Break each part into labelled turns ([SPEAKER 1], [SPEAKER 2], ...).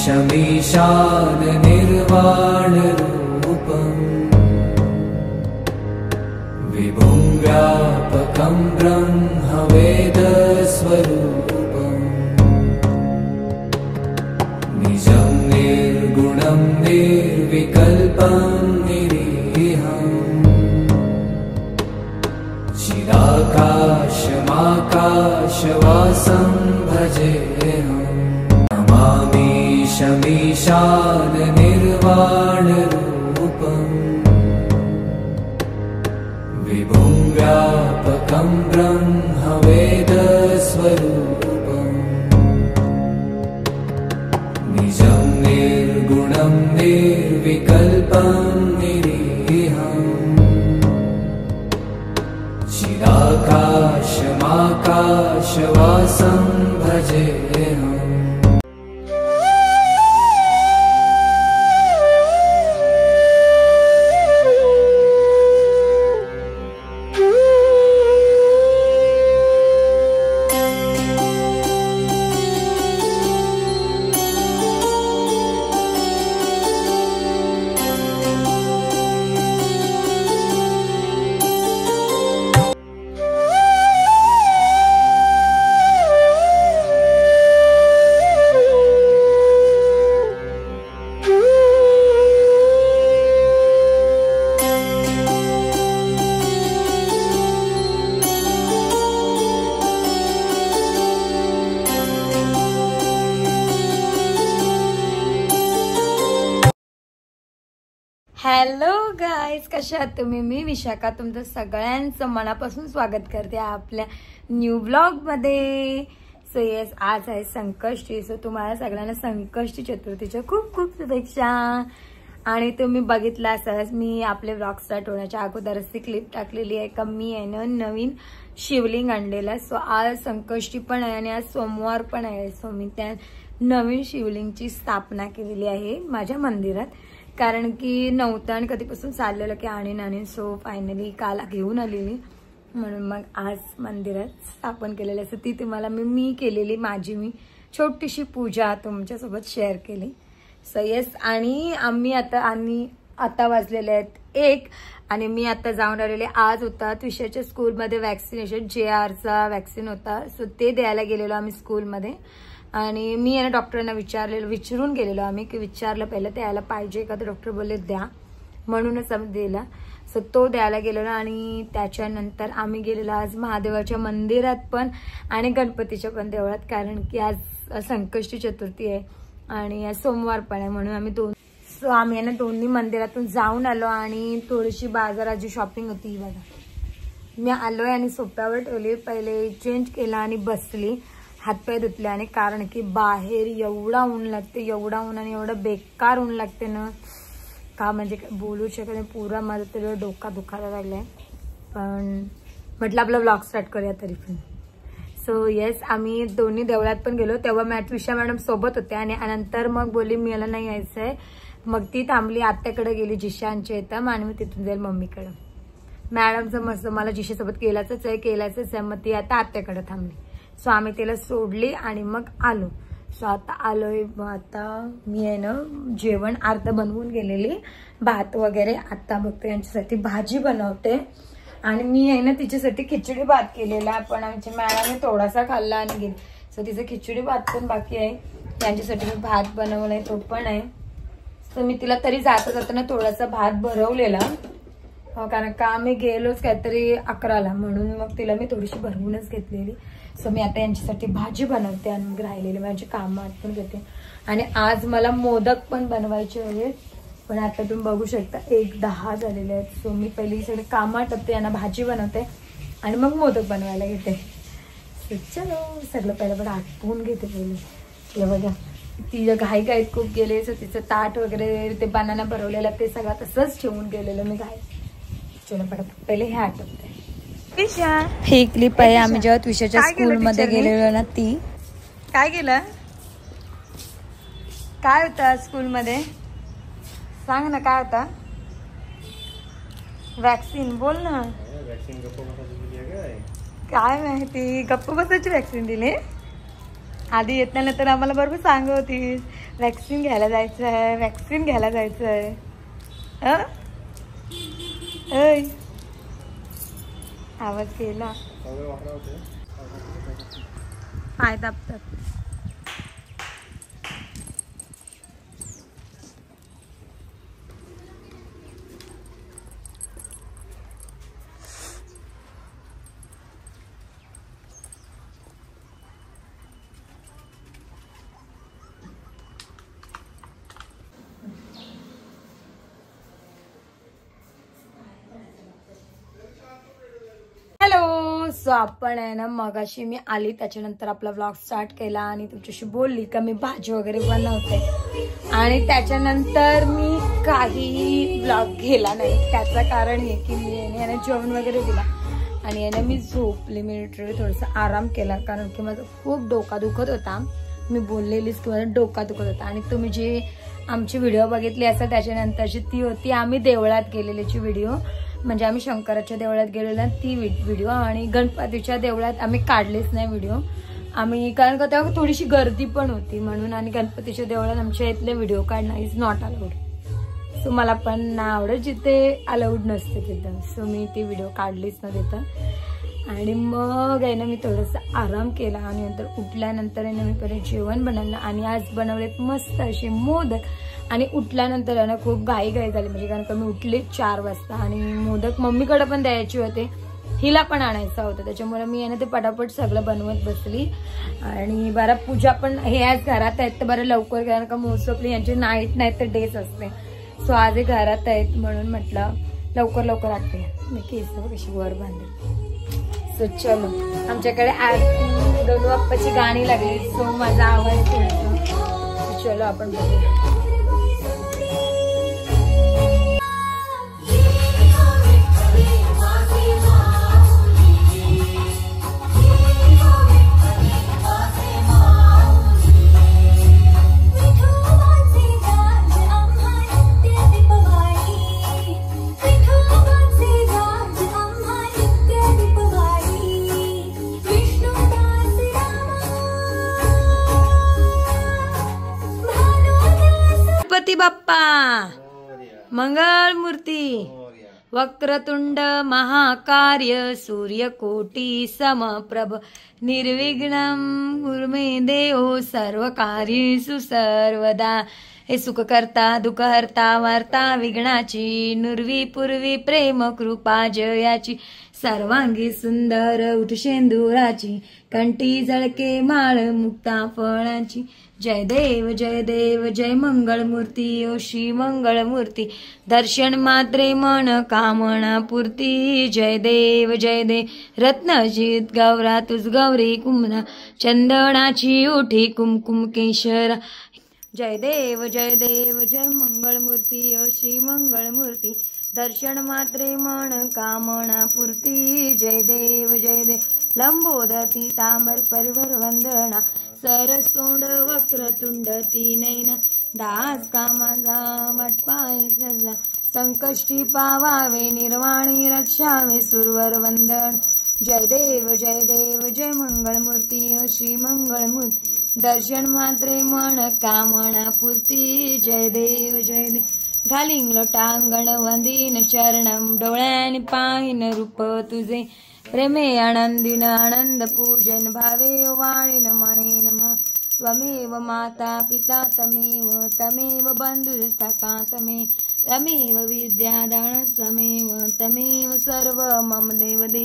[SPEAKER 1] शमीशान निर्वाण रूपम् विभुं व्यापकं ब्रह्म वेद स्वरूपम् निजं निर्गुणं निर्विकल्पं निरीहम् चिदाकाशमाकाशवासं भजेऽहम् नमामि शमीशान निर्वाण रूपम् विभुं व्यापकं ब्रह्म वेद स्वरूपम् निजं निर्गुणं निर्विकल्पं निरीहम् चिदाकाशमाकाशवासं भजेऽहम्
[SPEAKER 2] हॅलो गाईज, कशा आहात तुम्ही? मी विशाखा तुमचं सगळ्यांचं मनापासून स्वागत करते आपल्या न्यू ब्लॉगमध्ये. सो येस, आज आहे संकष्टी. सो तुम्हाला सगळ्यांना संकष्टी चतुर्थीच्या खूप खूप शुभेच्छा. आणि तुम्ही बघितला असाल, मी आपले ब्लॉग स्टार्ट होण्याच्या अगोदरच ती क्लिप टाकलेली आहे का मी आहे ना नवीन शिवलिंग आणलेलं आहे. सो आज संकष्टी पण आहे आणि आज सोमवार पण आहे. सो मी त्या नवीन शिवलिंगची स्थापना केलेली आहे माझ्या मंदिरात, कारण की नव्हतं आणि कधीपासून चाललेलं की आणीन. सो फायनली काल घेऊन आलेली, म्हणून मग आज मंदिरात स्थापन केलेलं असं ती तुम्हाला मी केलेली माझी छोटीशी पूजा तुमच्यासोबत शेअर केली. सो येस, आणि आम्ही आता वाजलेले आहेत 1 आणि मी आता जाऊन आलेले. आज होता त्विषाच्या स्कूलमध्ये वॅक्सिनेशन, JRचा वॅक्सिन होता. सो ते द्यायला गेलेलो आम्ही स्कूलमध्ये. आणि मी आहे ना डॉक्टरांना विचारून गेलेलो आम्ही, की विचारलं पहिलं द्यायला पाहिजे का, तर डॉक्टर बोलले द्या, म्हणूनच आम्ही दिला. सो तो द्यायला गेलेलो. आणि त्याच्यानंतर आम्ही गेलेलो आज महादेवाच्या मंदिरात पण आणि गणपतीच्या पण देवळात, कारण की आज संकष्टी चतुर्थी आहे आणि आज सोमवार पण आहे, म्हणून आम्ही ना दोन्ही मंदिरातून जाऊन आलो. आणि थोडीशी बाजाराची शॉपिंग होती. बघा, मी आलोय आणि सोप्यावर ठेवली, पहिले चेंज केला आणि बसली, हातपाय धुतले. आणि कारण की बाहेर एवढा ऊन लागते, एवढा ऊन आणि एवढं बेकार ऊन लागते ना का, म्हणजे बोलू शकत नाही. पुरा माझं तरी डोका दुखायला लागलाय. पण म्हटलं आपला ब्लॉग स्टार्ट करूया तरी पण. सो येस, आम्ही दोन्ही देवळात पण गेलो. तेव्हा विशा मॅडम सोबत होते आणि नंतर मग बोलली मला नाही यायचंय. मग ती थांबली, आत्याकडे गेली जिशांच्या इथं, आणि मी तिथून जाईल मम्मीकडे. मॅडमचं मस्त मला जिशासोबत केलाचंच आहे, मग ती आता आत्याकडे थांबली. सो आम्ही तिला सोडली आणि मग आलो. सो आता आलोय. आता मी आहे ना जेवण अर्ध बनवून गेलेली, भात वगैरे. आता बघते यांच्यासाठी भाजी बनवते. आणि मी आहे ना तिच्यासाठी खिचडी भात केलेला, पण आमच्या मॅडमने थोडासा खाल्ला आणि गेली. सो तिचं खिचडी भात पण बाकी आहे. त्यांच्यासाठी मी भात बनवलाय, तो पण आहे. सो मी तिला तरी जाताना थोडासा भात भरवलेला, कारण का आम्ही गेलोच काहीतरी 11ला, म्हणून मग तिला मी थोडीशी भरवूनच घेतलेली. सो मी आता यांच्यासाठी भाजी बनवते आणि मग राहिलेली माझी कामं आटपून घेते. आणि आज मला मोदक पण बनवायचे आहेत, पण आता तुम्ही बघू शकता 1:10 झालेले आहेत. सो मी पहिली सगळे कामं आटपते, यांना भाजी बनवते आणि मग मोदक बनवायला घेते. सो चलो, सगळं पहिलं आटपून घेते पहिले. हे बघा, ती घाईत खूप गेले. सो तिचं ताट वगैरे ते बनाना भरवलेलं ते सगळं तसंच ठेवून गेलेलं मी घाई. चलो पहिले हे आटपते. ही क्लिप आहे आम्ही जेव्हा त्विषाच्या स्कूलमध्ये गेलेलो ना, ती काय केलं, काय होतं स्कूलमध्ये सांग ना, काय होता? वॅक्सिन, बोल ना. काय माहिती, गप्प बसायची वॅक्सिन दिली. आधी येताना तर आम्हाला बरोबर सांगत होतीस, वॅक्सिन घ्यायला जायचं आहे, वॅक्सिन घ्यायला जायचं आहे. आवाज केला पाय दाबतात. हॅलो. सो आपण आहे ना मगाशी मी आली त्याच्यानंतर आपला व्लॉग स्टार्ट केला आणि तुमच्याशी बोलली का मी भाजी वगैरे बनवते आणि त्याच्यानंतर मी काहीही व्लॉग केला नाही. त्याचं कारण हे की मी याने जेवण वगैरे दिला आणि याने मी झोपली. मी लिटरली थोडासा आराम केला कारण की माझं खूप डोका दुखत होता. मी बोललेलीच की माझा डोका दुखत होता. आणि तुम्ही जी आमची व्हिडिओ बघितली असेल त्याच्यानंतरची ती होती आम्ही देवळात गेलेलीची व्हिडिओ. म्हणजे आम्ही शंकराच्या देवळात गेलेलो ती व्हिडिओ. आणि गणपतीच्या देवळात आम्ही काढलेच नाही व्हिडिओ आम्ही, कारण का तेव्हा थोडीशी गर्दी पण होती म्हणून. आणि गणपतीच्या देवळात आमच्या इथले व्हिडिओ काढणं इज नॉट अलाउड. सो मला पण ना आवडत जिथे अलाउड नसते तिथं. सो मी ती व्हिडिओ काढलीच ना तिथं. आणि मग आहे ना मी थोडंसं आराम केला आणि नंतर उठल्यानंतर आहे ना मी परत जेवण बनवलं. आणि आज बनवलेत मस्त असे मोदक. आणि उठल्यानंतर आहे ना खूप घाई झाली म्हणजे कारण का मी उठले 4 वाजता आणि मोदक मम्मीकडे पण द्यायचे होते, हिला पण आणायचं होतं. त्याच्यामुळे मी आहे ना ते पटापट सगळं बनवत बसली. आणि बरं पूजा पण हे आज घरात आहेत तर बरं लवकर कारण का मोस्ट ऑफली यांची नाईट नाही तर डेच असते. सो आज हे घरात आहेत म्हणून म्हटलं लवकर लवकर आटते. मी केस कशी वर बांधली. सो चलो आमच्याकडे आरती दोनू बाप्पाची गाणी लागली. सो माझा आवाज थोडंसं. चलो आपण बघूया. गणपती बाप्पा मंगल मूर्ती वक्रतुंड महाकार्य सूर्यकोटी समप्रभ निर्विघ्नं कुर्मे देव सर्व कार्येषु सर्वदा. हे सुखकर्ता दुःखहर्ता वार्ता विघ्नाची नुर्वी पूर्वी प्रेम कृपा जयाची सर्वांगी सुंदर उठशेंदुराची कंठी झळके माळ मुक्ता फळांची. जय देव जय मंगळमूर्ती ओ श्री मंगळमूर्ती दर्शन मात्रे मन कामना पूर्ती. जय देव रत्नजित गौरा तुझ गौरी कुमना चंदनाची उठी कुमकुम केशरा. जय देव जय मंगळमूर्ती ओ श्री मंगळमूर्ती दर्शन मात्रे मन कामना पूर्ती. जय देव लंबोदती तांबर परिवर वंदना सरसोंड वक्रतुंड तीनैना दास कामाचा मटपाय सजा संकष्टी पावावे निर्वाणी रक्षावे सुरवर वंदन. जय देव जय मंगळमूर्ती ओ श्री मंगळमूर्ती दर्शन मात्रे मन कामना पूर्ती. जय देव घालिंग लोटांगण वंदीन चरणम डोळ्याने पाहिन रूप तुझे प्रेमे आनंदीन आनंद पूजन भावे वाणीन म्हणीन त्वमेव माता पिता तमेव बंधुसखा तमेव विद्यादान तमेव सर्व मम देव दे.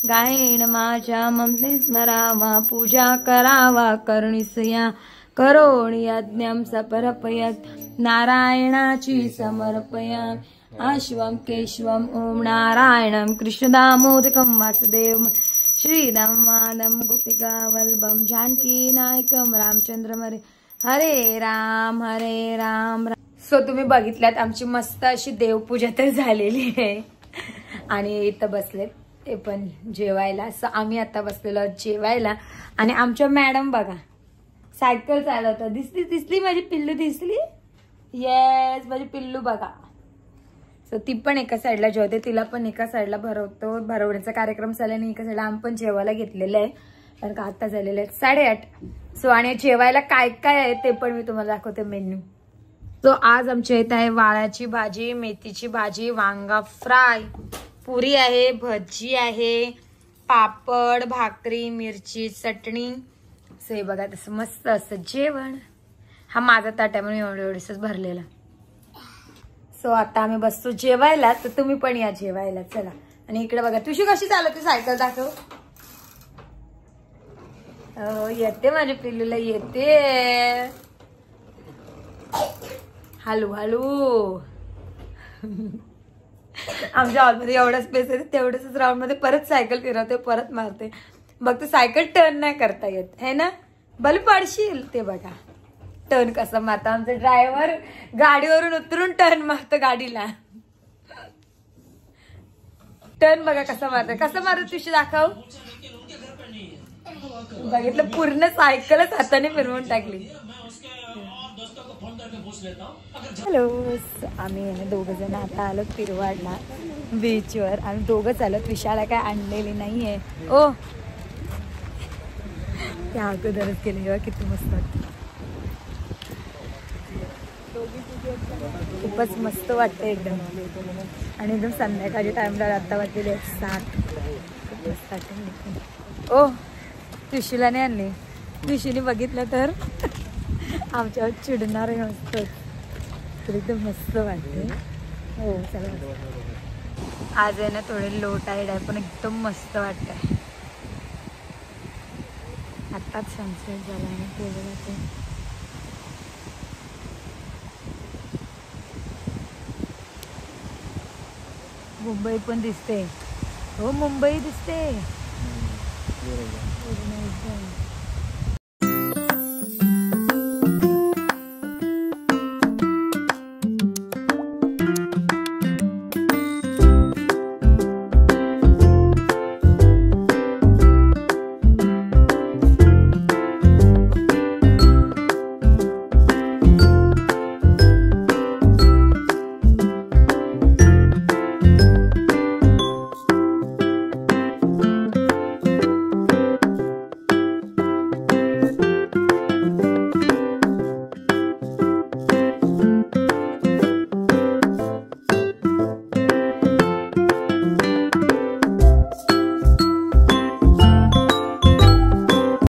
[SPEAKER 2] गायेन माझ्या ममते स्मरावा पूजा करावा करुणिसया करोणी यज्ञं समर्पयत नारायणाची समर्पया. आश्वं केशवं ओम नारायणं कृष्णदामोदकं वासुदेवं श्रीराम माधवं गोपिका वल्लभं जानकी नायकं रामचंद्र हरे राम हरे राम. सो तुम्ही बघितल्यात आमची मस्त अशी देवपूजा तर झालेली आहे आणि इथं बसलेत ते पण जेवायला. सो आम्ही आता बसलेलो जेवायला आणि आमच्या मॅडम बघा सायकल चालवतात. दिसली माझी पिल्लू दिसली. येस माझी पिल्लू बघा. सो ती पण एका साईडला जेवते, तिला पण एका साईडला भरवण्याचा कार्यक्रम झाल्याने एका साईडला आम्ही पण जेवायला घेतलेलं आहे. कारण का आता झालेले आहेत 8:30. सो आणि जेवायला काय काय आहे ते पण मी तुम्हाला दाखवते मेन्यू. सो आज आमच्या इथे आहे वाळ्याची भाजी, मेथीची भाजी, वांगा फ्राय, पुरी आहे, भजी आहे, पापड, भाकरी, मिरची, चटणी. सो हे बघा तसं मस्त असं जेवण. हा माझा ताट आहे म्हणून एवढं एवढंच भरलेला. सो आता आम्ही बसतो जेवायला, तर तुम्ही पण या जेवायला चला. आणि इकडे बघा तुझी कशी चालवते सायकल दाखव. येते माझ्या पिल्लूला येते. हळू हळू. आमच्या हॉलमध्ये एवढा स्पेस आहे तेवढंच राऊंड मध्ये परत सायकल फिरवते परत मारते. बघ ते सायकल टर्न नाही करता येत है ना, बल पडशील. ते बघा टर्न कसं मारतो आमचा ड्रायव्हर, गाडीवरून उतरून टर्न मारतो गाडीला. टर्न बघा कसा मारतो, कसं मारतो तुझी दाखव. बघितलं पूर्ण सायकलच हाताने फिरवून टाकली. हॅलो, आम्ही दोघं जण आता आलो तिरवाडला बीचवर. आम्ही दोघंच आलो, विशाला काय आणलेली नाहीये. ओ त्या अगोदरच केली तेव्हा किती मस्त वाटतं, खूपच मस्त वाटतं एकदम. आणि एकदम संध्याकाळच्या टाइमला आता वाटलेले 7. खूप मस्त वाटतं. ओ तुशीला नाही आणली, तुशीने बघितलं तर आमच्यावर चिडणार आहे मस्त. तर एकदम मस्त वाटते. हो चला, आज आहे ना थोडे लो टाईड आहे पण एकदम मस्त वाटतंय. आत्ताच सनसेट झाला आणि केलेला ते. मुंबई पण दिसते. हो मुंबई दिसते.